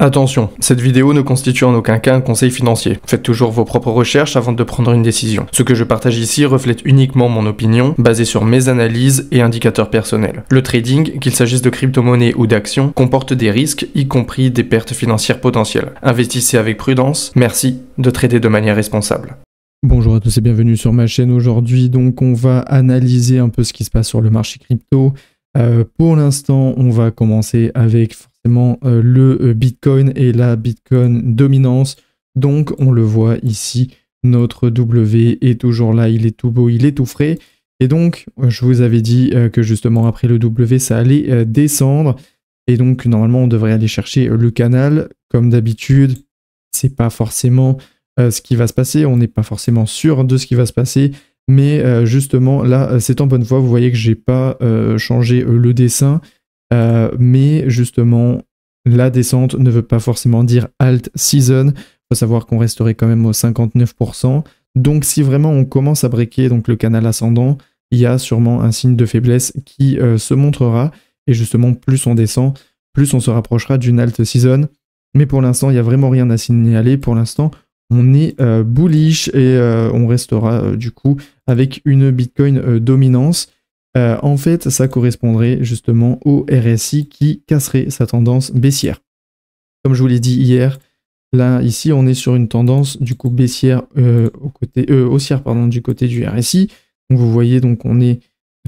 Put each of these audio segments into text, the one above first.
Attention, cette vidéo ne constitue en aucun cas un conseil financier. Faites toujours vos propres recherches avant de prendre une décision. Ce que je partage ici reflète uniquement mon opinion, basée sur mes analyses et indicateurs personnels. Le trading, qu'il s'agisse de crypto-monnaies ou d'actions, comporte des risques, y compris des pertes financières potentielles. Investissez avec prudence, merci de trader de manière responsable. Bonjour à tous et bienvenue sur ma chaîne. Aujourd'hui, donc, on va analyser un peu ce qui se passe sur le marché crypto. Pour l'instant, on va commencer avec forcément le Bitcoin et la Bitcoin dominance. Donc, on le voit ici, notre W est toujours là, il est tout beau, il est tout frais. Et donc, je vous avais dit que justement, après le W, ça allait descendre. Et donc, normalement, on devrait aller chercher le canal. Comme d'habitude, c'est pas forcément ce qui va se passer. On n'est pas forcément sûr de ce qui va se passer. Mais justement, là, c'est en bonne voie. Vous voyez que j'ai pas changé le dessin. Mais justement, la descente ne veut pas forcément dire alt season. Il faut savoir qu'on resterait quand même au 59%. Donc, si vraiment on commence à breaker donc, le canal ascendant, il y a sûrement un signe de faiblesse qui se montrera. Et justement, plus on descend, plus on se rapprochera d'une alt season. Mais pour l'instant, il n'y a vraiment rien à signaler. Pour l'instant, on est bullish et on restera du coup avec une Bitcoin dominance. En fait, ça correspondrait justement au RSI qui casserait sa tendance baissière. Comme je vous l'ai dit hier, là, ici, on est sur une tendance du coup baissière haussière du côté du RSI. Donc, vous voyez, donc on est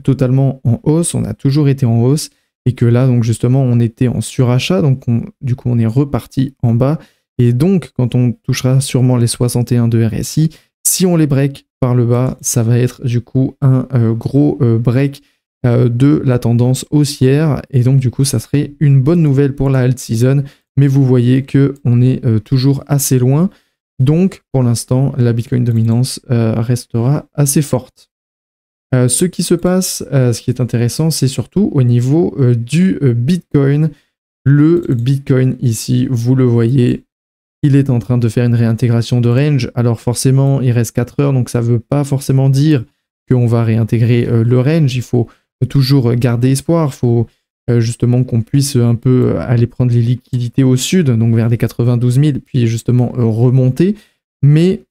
totalement en hausse, on a toujours été en hausse et que là, donc justement, on était en surachat. Donc, du coup, on est reparti en bas. Et donc, quand on touchera sûrement les 61 de RSI, si on les break par le bas, ça va être du coup un gros break de la tendance haussière. Et donc, du coup, ça serait une bonne nouvelle pour la alt season. Mais vous voyez qu'on est toujours assez loin. Donc, pour l'instant, la Bitcoin dominance restera assez forte. Ce qui se passe, ce qui est intéressant, c'est surtout au niveau du Bitcoin. Le Bitcoin ici, vous le voyez, il est en train de faire une réintégration de range. Alors forcément, il reste 4 heures, donc ça ne veut pas forcément dire qu'on va réintégrer le range. Il faut toujours garder espoir. Il faut justement qu'on puisse un peu aller prendre les liquidités au sud, donc vers les 92 000, puis justement remonter. Mais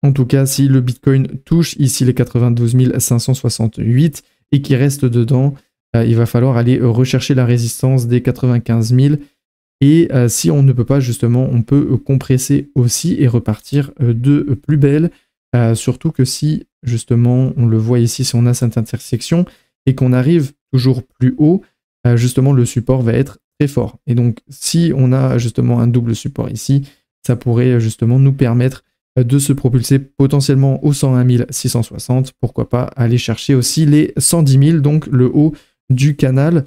en tout cas, si le Bitcoin touche ici les 92 568 et qu'il reste dedans, il va falloir aller rechercher la résistance des 95 000. Et si on ne peut pas, justement, on peut compresser aussi et repartir de plus belle. Surtout que si, justement, on le voit ici, si on a cette intersection et qu'on arrive toujours plus haut, justement, le support va être très fort. Et donc, si on a justement un double support ici, ça pourrait justement nous permettre de se propulser potentiellement aux 101 660. Pourquoi pas aller chercher aussi les 110 000, donc le haut du canal.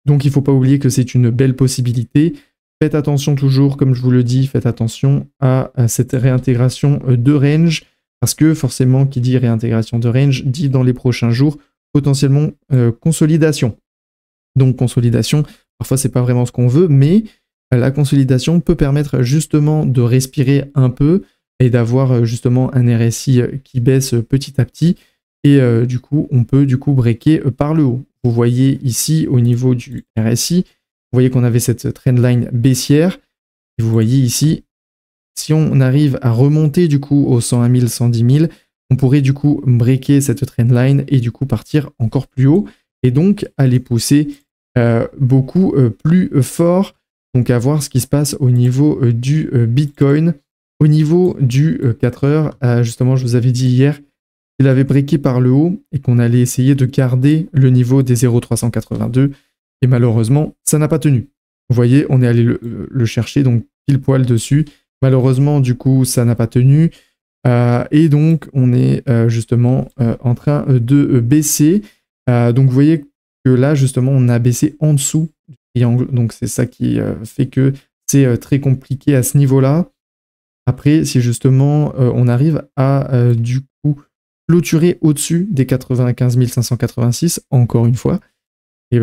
Donc, il ne faut pas oublier que c'est une belle possibilité. Faites attention toujours, comme je vous le dis, faites attention à cette réintégration de range, parce que forcément, qui dit réintégration de range, dit dans les prochains jours, potentiellement consolidation. Donc consolidation, parfois c'est pas vraiment ce qu'on veut, mais la consolidation peut permettre justement de respirer un peu et d'avoir justement un RSI qui baisse petit à petit, et du coup, on peut du coup breaker par le haut. Vous voyez ici, au niveau du RSI, vous voyez qu'on avait cette trendline baissière. Et vous voyez ici, si on arrive à remonter du coup aux 101 000, 110 000, on pourrait du coup breaker cette trendline et du coup partir encore plus haut. Et donc aller pousser beaucoup plus fort. Donc à voir ce qui se passe au niveau du Bitcoin. Au niveau du 4 heures, justement je vous avais dit hier, il avait breaké par le haut et qu'on allait essayer de garder le niveau des 0,382. Et malheureusement, ça n'a pas tenu. Vous voyez, on est allé le chercher, donc pile poil dessus. Malheureusement, du coup, ça n'a pas tenu. Et donc, on est justement en train de baisser. Donc, vous voyez que là, justement, on a baissé en dessous du triangle. Donc, c'est ça qui fait que c'est très compliqué à ce niveau-là. Après, si justement, on arrive à, du coup, clôturer au-dessus des 95 586, encore une fois, et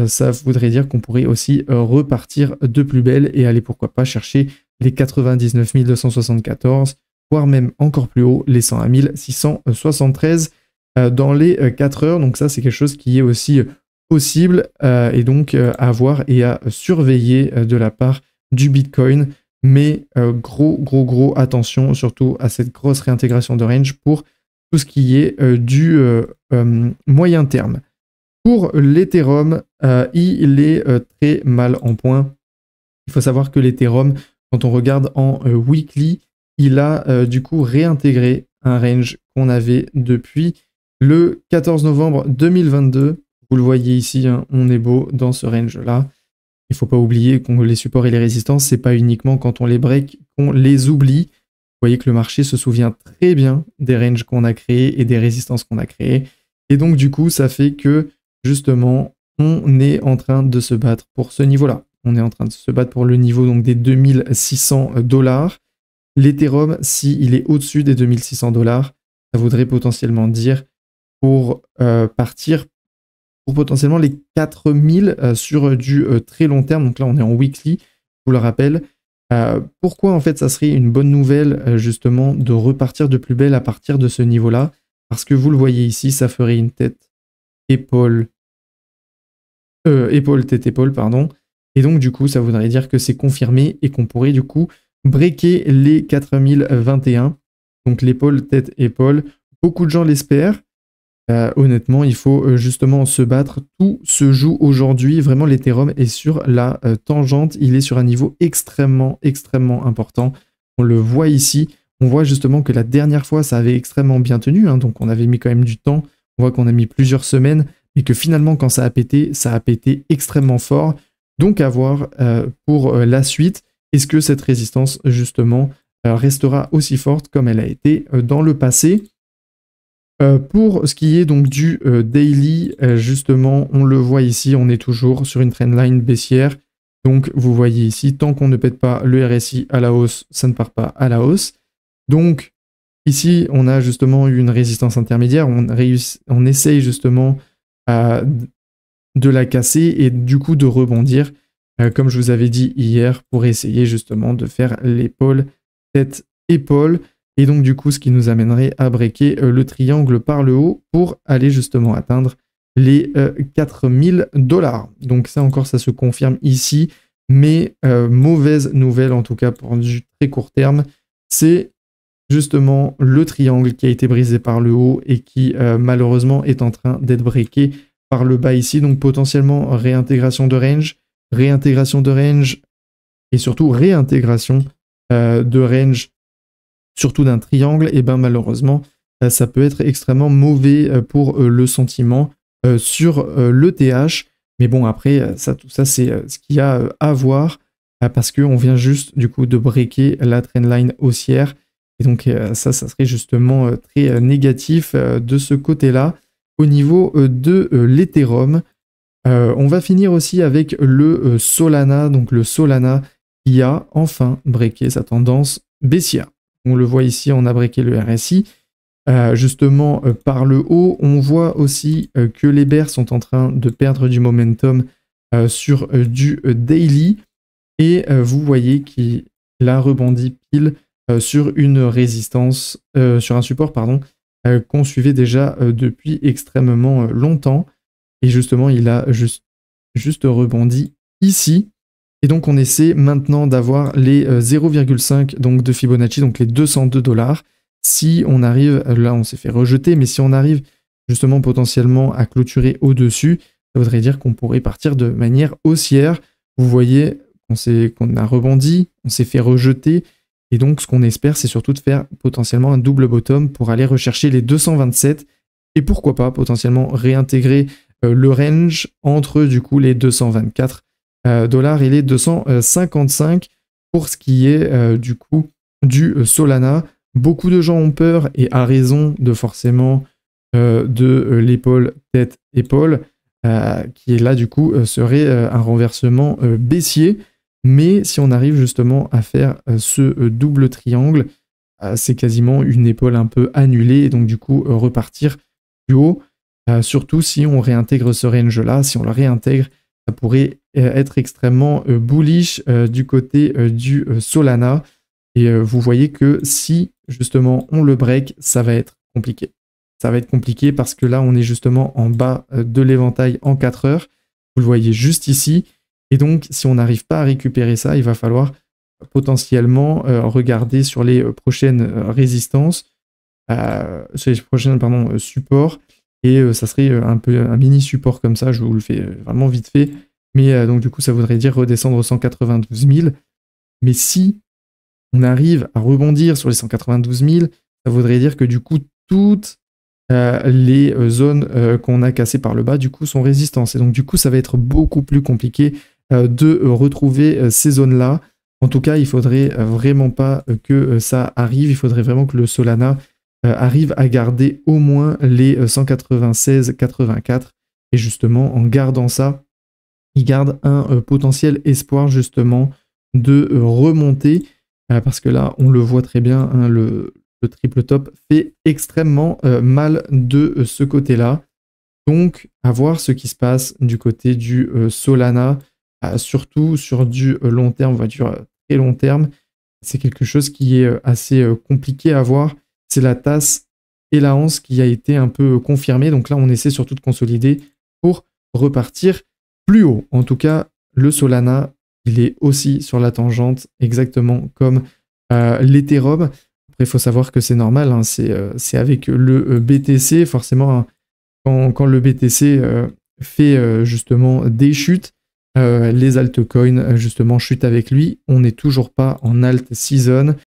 ça voudrait dire qu'on pourrait aussi repartir de plus belle et aller pourquoi pas chercher les 99 274, voire même encore plus haut, les 101 673 dans les 4 heures. Donc ça, c'est quelque chose qui est aussi possible et donc à voir et à surveiller de la part du Bitcoin. Mais gros attention surtout à cette grosse réintégration de range pour tout ce qui est du moyen terme. Pour l'Ethereum, il est très mal en point. Il faut savoir que l'Ethereum, quand on regarde en weekly, il a du coup réintégré un range qu'on avait depuis le 14 novembre 2022. Vous le voyez ici, hein, on est beau dans ce range-là. Il ne faut pas oublier que les supports et les résistances, c'est pas uniquement quand on les break qu'on les oublie. Vous voyez que le marché se souvient très bien des ranges qu'on a créés et des résistances qu'on a créées. Et donc du coup, ça fait que justement, on est en train de se battre pour ce niveau-là. On est en train de se battre pour le niveau donc, des 2600 $. L'Ethereum, s'il est au-dessus des 2600 $, ça voudrait potentiellement dire pour partir pour potentiellement les 4000 sur du très long terme. Donc là, on est en weekly, je vous le rappelle. Pourquoi en fait ça serait une bonne nouvelle justement de repartir de plus belle à partir de ce niveau-là? Parce que vous le voyez ici, ça ferait une tête épaule, tête épaule, pardon. Et donc du coup, ça voudrait dire que c'est confirmé et qu'on pourrait du coup breaker les 4021. Donc l'épaule, tête, épaule. Beaucoup de gens l'espèrent. Honnêtement, il faut justement se battre. Tout se joue aujourd'hui. Vraiment, l'Ethereum est sur la tangente. Il est sur un niveau extrêmement important. On le voit ici. On voit justement que la dernière fois, ça avait extrêmement bien tenu. Hein, donc, on avait mis quand même du temps. On voit qu'on a mis plusieurs semaines. Mais que finalement, quand ça a pété extrêmement fort. Donc, à voir pour la suite. Est-ce que cette résistance, justement, restera aussi forte comme elle a été dans le passé? Pour ce qui est donc du daily, justement, on le voit ici, on est toujours sur une trendline baissière. Donc, vous voyez ici, tant qu'on ne pète pas le RSI à la hausse, ça ne part pas à la hausse. Donc, ici, on a justement eu une résistance intermédiaire. On essaye justement de la casser et du coup de rebondir, comme je vous avais dit hier, pour essayer justement de faire l'épaule, tête, épaule. Et donc du coup, ce qui nous amènerait à breaker le triangle par le haut pour aller justement atteindre les 4000 $. Donc ça encore, ça se confirme ici. Mais mauvaise nouvelle en tout cas pour du très court terme, c'est justement le triangle qui a été brisé par le haut et qui malheureusement est en train d'être breaké par le bas ici. Donc potentiellement réintégration de range et surtout réintégration de range surtout d'un triangle, et ben malheureusement, ça peut être extrêmement mauvais pour le sentiment sur l'ETH. Mais bon, après, tout ça, c'est ce qu'il y a à voir, parce qu'on vient juste, du coup, de breaker la trendline haussière. Et donc, ça serait justement très négatif de ce côté-là. Au niveau de l'Ethereum, on va finir aussi avec le Solana. Donc, le Solana qui a enfin breaké sa tendance baissière. On le voit ici, on a breaké le RSI. Justement, par le haut, on voit aussi que les bears sont en train de perdre du momentum sur du daily. Et vous voyez qu'il a rebondi pile sur une résistance, sur un support, pardon, qu'on suivait déjà depuis extrêmement longtemps. Et justement, il a juste rebondi ici. Et donc, on essaie maintenant d'avoir les 0,5 donc de Fibonacci, donc les 202 $. Si on arrive, là on s'est fait rejeter, mais si on arrive justement potentiellement à clôturer au-dessus, ça voudrait dire qu'on pourrait partir de manière haussière. Vous voyez qu'on a rebondi, on s'est fait rejeter. Et donc, ce qu'on espère, c'est surtout de faire potentiellement un double bottom pour aller rechercher les 227. Et pourquoi pas potentiellement réintégrer le range entre du coup les 224 $ et les 255 pour ce qui est du coup du Solana. Beaucoup de gens ont peur et à raison de forcément de l'épaule, tête, épaule, qui est là du coup serait un renversement baissier. Mais si on arrive justement à faire ce double triangle, c'est quasiment une épaule un peu annulée et donc du coup repartir plus haut. Surtout si on réintègre ce range-là, si on le réintègre, ça pourrait être extrêmement bullish du côté du Solana. Et vous voyez que si justement on le break, ça va être compliqué. Ça va être compliqué parce que là, on est justement en bas de l'éventail en 4 heures. Vous le voyez juste ici. Et donc, si on n'arrive pas à récupérer ça, il va falloir potentiellement regarder sur les prochaines résistances, sur les prochains supports, et ça serait un peu un mini support comme ça, je vous le fais vraiment vite fait, mais donc du coup ça voudrait dire redescendre aux 192 000, mais si on arrive à rebondir sur les 192 000, ça voudrait dire que du coup toutes les zones qu'on a cassées par le bas du coup sont résistantes, et donc du coup ça va être beaucoup plus compliqué de retrouver ces zones-là. En tout cas, il faudrait vraiment pas que ça arrive, il faudrait vraiment que le Solana arrive à garder au moins les 196,84, et justement en gardant ça, il garde un potentiel espoir justement de remonter, parce que là on le voit très bien, hein, le triple top fait extrêmement mal de ce côté-là. Donc à voir ce qui se passe du côté du Solana, surtout sur du long terme, on va dire très long terme. C'est quelque chose qui est assez compliqué à voir. C'est la tasse et la hanse qui a été un peu confirmée. Donc là, on essaie surtout de consolider pour repartir plus haut. En tout cas, le Solana, il est aussi sur la tangente, exactement comme l'Ethereum. Après, il faut savoir que c'est normal, hein, c'est avec le BTC. Forcément, hein, quand le BTC fait justement des chutes, les altcoins justement chutent avec lui. On n'est toujours pas en alt season.